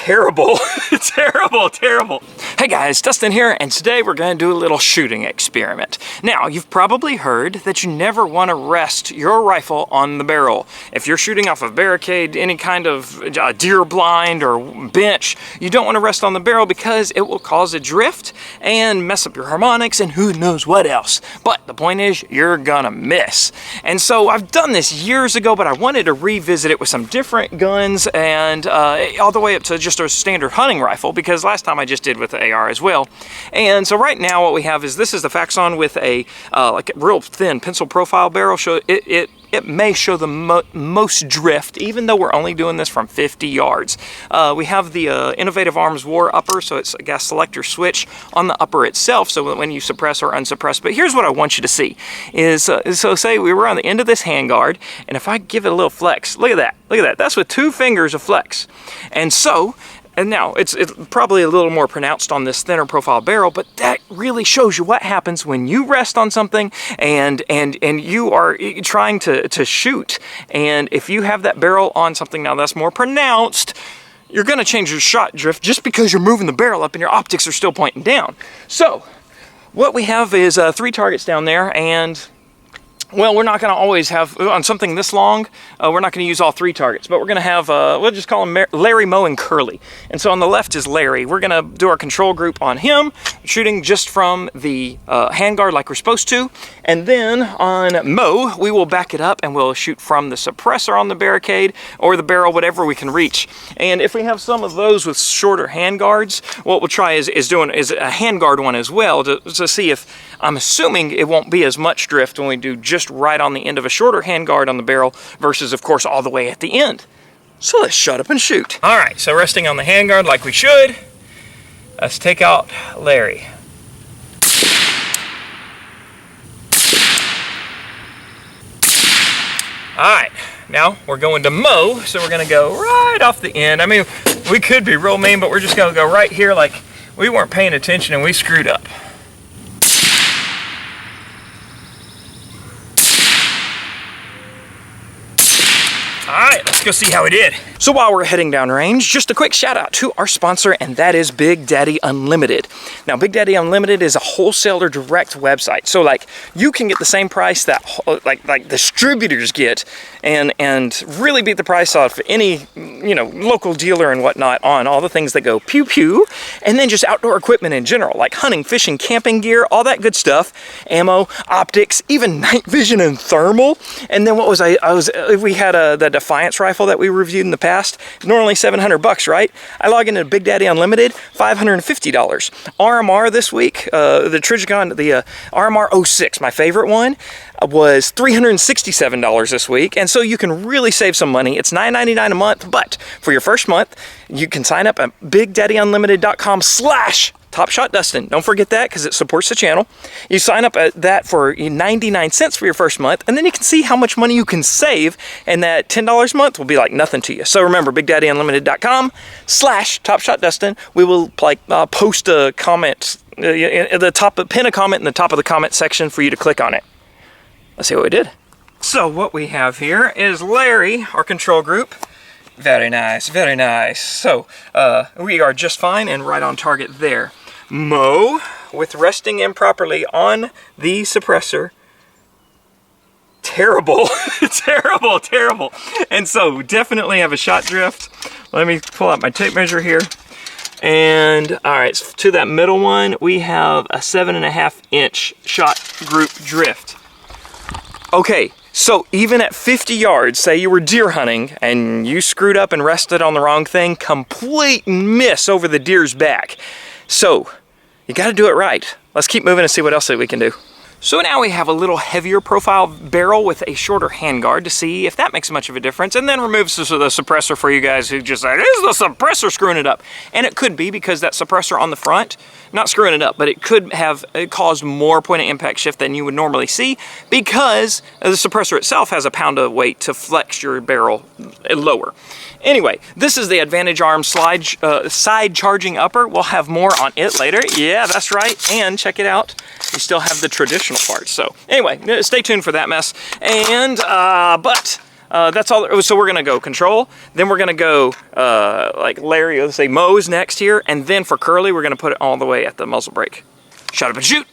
terrible. Terrible. Hey guys, Dustin here, and today we're going to do a little shooting experiment. Now, you've probably heard that you never want to rest your rifle on the barrel. If you're shooting off a barricade, any kind of deer blind or bench, you don't want to rest on the barrel because it will cause a drift and mess up your harmonics and who knows what else. But the point is, you're gonna miss. And so I've done this years ago, but I wanted to revisit it with some different guns and all the way up to just a standard hunting rifle, because last time I just did with the AR as well. And so right now what we have is, this is the Faxon with a like a real thin pencil profile barrel. So it may show the most drift, even though we're only doing this from 50 yards. We have the Innovative Arms War upper, so it's a gas selector switch on the upper itself, so that when you suppress or unsuppress. But here's what I want you to see, is so say we were on the end of this handguard, and if I give it a little flex, look at that, that's with 2 fingers of flex. And now, it's probably a little more pronounced on this thinner profile barrel, but that really shows you what happens when you rest on something and you are trying to shoot. And if you have that barrel on something now that's more pronounced, you're gonna change your shot drift just because you're moving the barrel up and your optics are still pointing down. So, what we have is 3 targets down there, and well, we're not going to always have, on something this long, we're not going to use all 3 targets, but we're going to have, we'll just call them Larry, Moe, and Curly. And so on the left is Larry. We're going to do our control group on him, shooting just from the handguard like we're supposed to. And then on Moe, we will back it up and we'll shoot from the suppressor on the barricade or the barrel, whatever we can reach. And if we have some of those with shorter handguards, what we'll try is a handguard one as well to see if, I'm assuming it won't be as much drift when we do just right on the end of a shorter handguard on the barrel versus, of course, all the way at the end. So let's shut up and shoot. All right, so resting on the handguard like we should, let's take out Larry. All right, now we're going to Moe, so we're gonna go right off the end. I mean, we could be real mean, but we're just gonna go right here like we weren't paying attention and we screwed up. Alright, let's go see how we did. So while we're heading downrange, just a quick shout out to our sponsor, and that is Big Daddy Unlimited. Now, Big Daddy Unlimited is a wholesaler direct website. So like, you can get the same price that like distributors get and really beat the price off any, local dealer and whatnot on all the things that go pew pew, and then just outdoor equipment in general, like hunting, fishing, camping gear, all that good stuff, ammo, optics, even night vision and thermal. And then what was we had the Defiance rifle that we reviewed in the past, normally $700, right? I log into Big Daddy Unlimited, $550. RMR this week, the Trigon, the RMR 06, my favorite one, was $367 this week, and so you can really save some money. It's $9.99 a month, but for your first month, you can sign up at BigDaddyUnlimited.com/TopShotDustin. Don't forget that, because it supports the channel. You sign up at that for 99 cents for your first month, and then you can see how much money you can save, and that $10 a month will be like nothing to you. So remember, BigDaddyUnlimited.com/TopShotDustin. We will post a comment at the top, pin a comment in the top of the comment section for you to click on it. Let's see what we did. So what we have here is Larry, our control group. Very nice, very nice. So we are just fine and right on target there. Moe, with resting improperly on the suppressor. Terrible, terrible. And so definitely have a shot drift. Let me pull out my tape measure here. And all right, so to that middle one, we have a 7.5 inch shot group drift. Okay, so even at 50 yards, say you were deer hunting and you screwed up and rested on the wrong thing, complete miss over the deer's back. So you gotta do it right. Let's keep moving and see what else that we can do. So now we have a little heavier profile barrel with a shorter handguard to see if that makes much of a difference, and then removes the suppressor for you guys who just like, is the suppressor screwing it up? And it could be because that suppressor on the front, not screwing it up, but it could have caused more point of impact shift than you would normally see, because the suppressor itself has a pound of weight to flex your barrel lower. Anyway, this is the Advantage Arm side charging upper. We'll have more on it later. Yeah, that's right. And check it out, we still have the traditional parts. So anyway, stay tuned for that mess. And but That's all. So we're gonna go control, then we're gonna go like Larry, let's say Mo's next here, and then for Curly, we're gonna put it all the way at the muzzle brake. Shut up and shoot.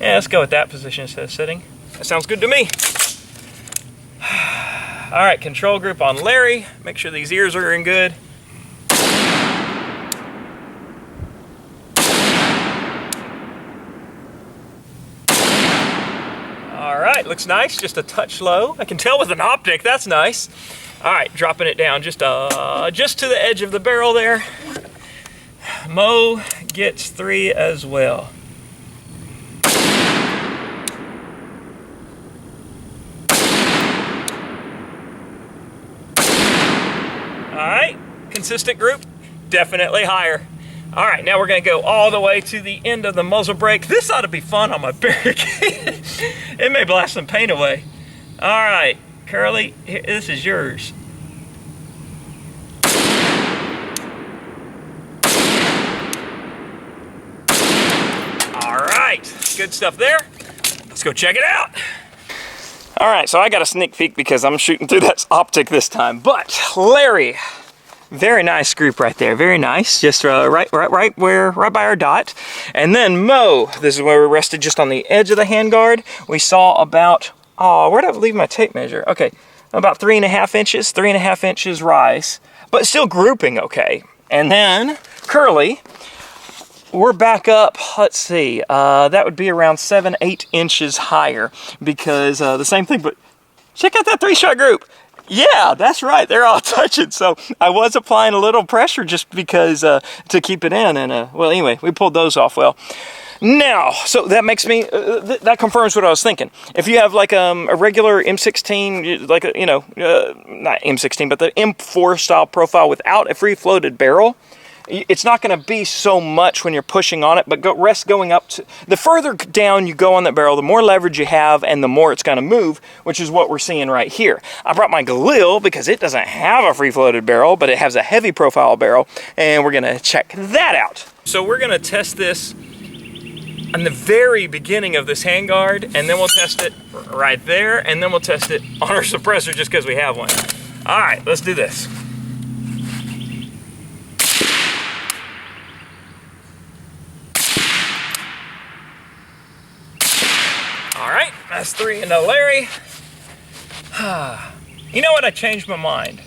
Yeah, let's go with that position instead of sitting. That sounds good to me. All right, control group on Larry. Make sure these ears are in good. All right, looks nice, just a touch low. I can tell with an optic, that's nice. All right, dropping it down just to the edge of the barrel there. Mo gets 3 as well. All right, consistent group, definitely higher. All right, now we're gonna go all the way to the end of the muzzle brake. This ought to be fun on my barricade. It may blast some paint away. All right, Curly, this is yours. All right, good stuff there. Let's go check it out. All right, so I got a sneak peek because I'm shooting through that optic this time, but Larry, very nice group right there, very nice, just right by our dot. And then Mo, this is where we rested just on the edge of the handguard. We saw about, oh, where did I leave my tape measure? Okay, about 3.5 inches rise, but still grouping okay. And then Curly, we're back up, let's see, that would be around 7-8 inches higher because the same thing, but check out that 3-shot group. Yeah, that's right, they're all touching. So I was applying a little pressure just because to keep it in, and well, anyway, we pulled those off well. Now, so that makes me, that confirms what I was thinking. If you have like a regular M16, like a, not M16, but the M4 style profile without a free floated barrel, it's not going to be so much when you're pushing on it, but going up to, the further down you go on that barrel, the more leverage you have and the more it's going to move, which is what we're seeing right here. I brought my Galil because it doesn't have a free floated barrel, but it has a heavy profile barrel, and we're going to check that out. So we're going to test this on the very beginning of this handguard, and then we'll test it right there, and then we'll test it on our suppressor just because we have one. All right, let's do this. All right, that's 3 into Larry. You know what, I changed my mind.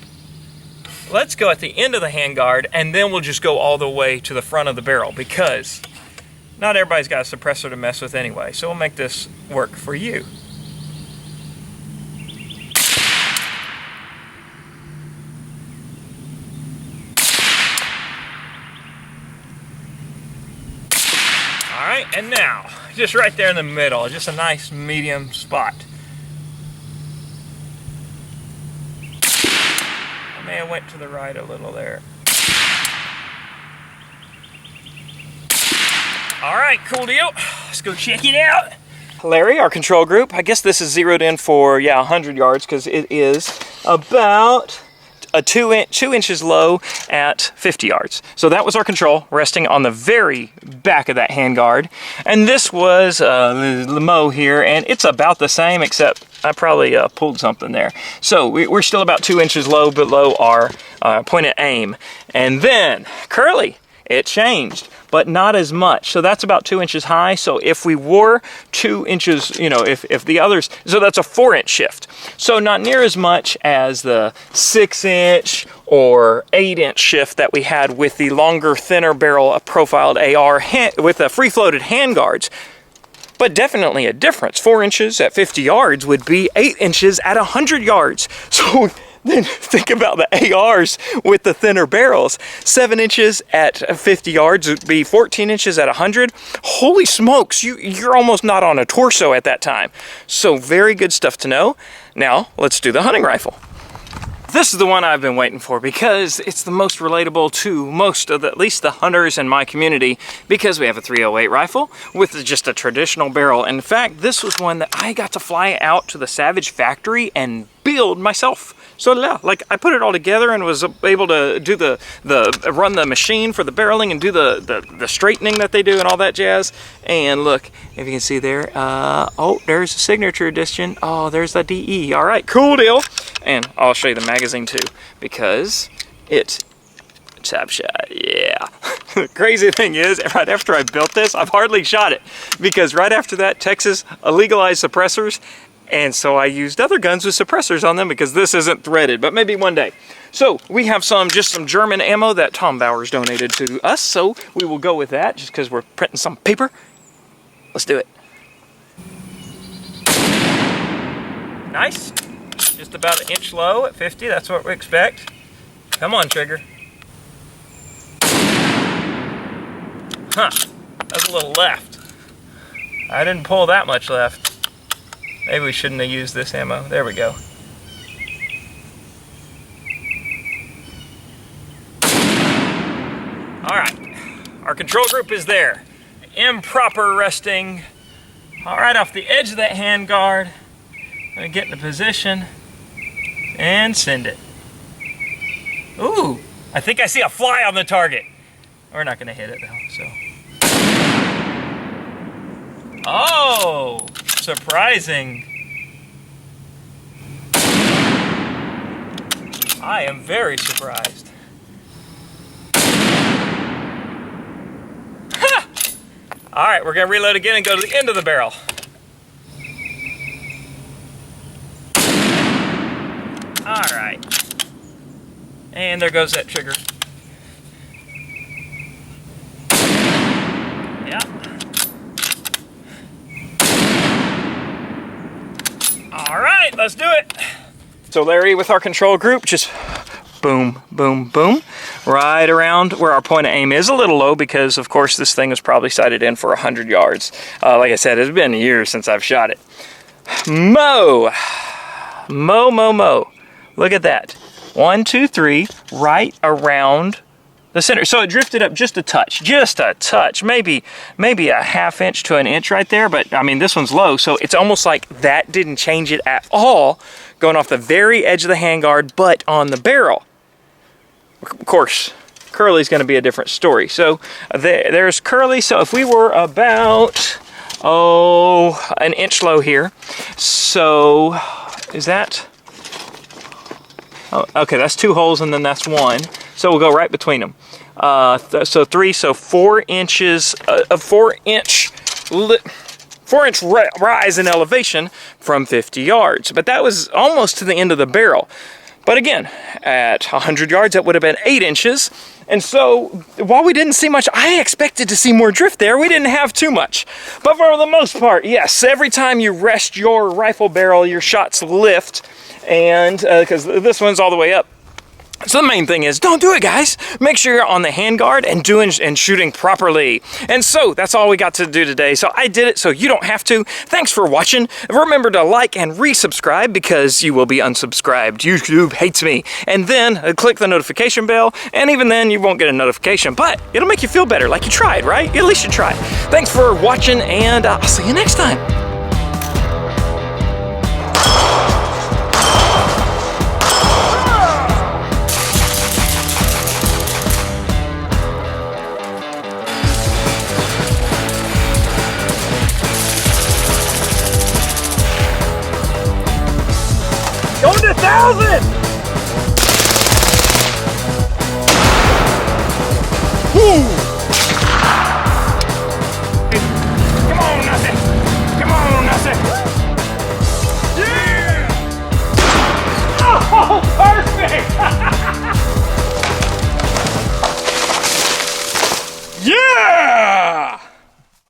Let's go at the end of the handguard, and then we'll just go all the way to the front of the barrel, because not everybody's got a suppressor to mess with anyway, so we'll make this work for you. All right, and now, just right there in the middle, just a nice medium spot. I may have went to the right a little there. All right, cool deal. Let's go check it out. Larry, our control group, I guess this is zeroed in for, 100 yards because it is about a 2 inches low at 50 yards. So that was our control, resting on the very back of that handguard. And this was the Mo here, and it's about the same, except I probably pulled something there. So we're still about 2 inches low below our point of aim. And then Curly, it changed, but not as much. So that's about 2 inches high. So if we were 2 inches, if the others, so that's a 4-inch shift. So not near as much as the 6-inch or 8-inch shift that we had with the longer, thinner barrel profiled AR with the free floated handguards. But definitely a difference. 4 inches at 50 yards would be 8 inches at 100 yards. So then think about the ARs with the thinner barrels. 7 inches at 50 yards would be 14 inches at 100. Holy smokes, you're almost not on a torso at that time. So very good stuff to know. Now, let's do the hunting rifle. this is the one I've been waiting for because it's the most relatable to most of at least the hunters in my community, because we have a 308 rifle with just a traditional barrel. In fact, this was one that I got to fly out to the Savage factory and build myself. So yeah, like I put it all together and was able to do run the machine for the barreling and do the straightening that they do and all that jazz. And look, if you can see there, oh, there's a signature edition. Oh, there's the DE. All right, cool deal. And I'll show you the magazine too, because it's tap shot, yeah. The crazy thing is, right after I built this, I've hardly shot it, because right after that, Texas legalized suppressors. And so I used other guns with suppressors on them because this isn't threaded, but maybe one day. So we have just some German ammo that Tom Bowers donated to us, so we will go with that just because we're printing some paper. Let's do it. Nice. Just about an inch low at 50, that's what we expect. Come on, trigger. Huh, that's a little left. I didn't pull that much left. Maybe we shouldn't have used this ammo. There we go. All right, our control group is there. Improper resting. All right, off the edge of that handguard. Gonna get in a position and send it. Ooh, I think I see a fly on the target. We're not gonna hit it though, so. Oh! Surprising. I am very surprised. Ha! All right, we're gonna reload again and go to the end of the barrel. All right. And there goes that trigger. Yeah. All right, let's do it. So Larry, with our control group, just boom, boom, boom, right around where our point of aim is. A little low because, of course, this thing was probably sighted in for 100 yards. Like I said, it's been years since I've shot it. Mow. Mow, mow, mow. Look at that. 1, 2, 3, right around the center. So it drifted up just a touch, maybe a ½ inch to an inch right there. But I mean, this one's low, so it's almost like that didn't change it at all, going off the very edge of the handguard, but on the barrel. Of course, Curly's going to be a different story. So there's Curly. So if we were about, an inch low here, so is that? Oh, okay, that's 2 holes and then that's 1. So we'll go right between them. So 3, so 4 inches, a 4-inch rise in elevation from 50 yards. But that was almost to the end of the barrel. But again, at 100 yards, that would have been 8 inches. And so while we didn't see much, I expected to see more drift there. We didn't have too much. But for the most part, yes, every time you rest your rifle barrel, your shots lift. And because this one's all the way up. So the main thing is, don't do it, guys. Make sure you're on the handguard and shooting properly. And so that's all we got to do today. So I did it so you don't have to. Thanks for watching. Remember to like and resubscribe because you will be unsubscribed. YouTube hates me. And then click the notification bell. And even then you won't get a notification, but it'll make you feel better, like you tried, right? At least you tried. Thanks for watching, and I'll see you next time. Going to 1,000! Woo! Come on, Dustin! Come on, Dustin! Yeah! Oh, perfect! Yeah!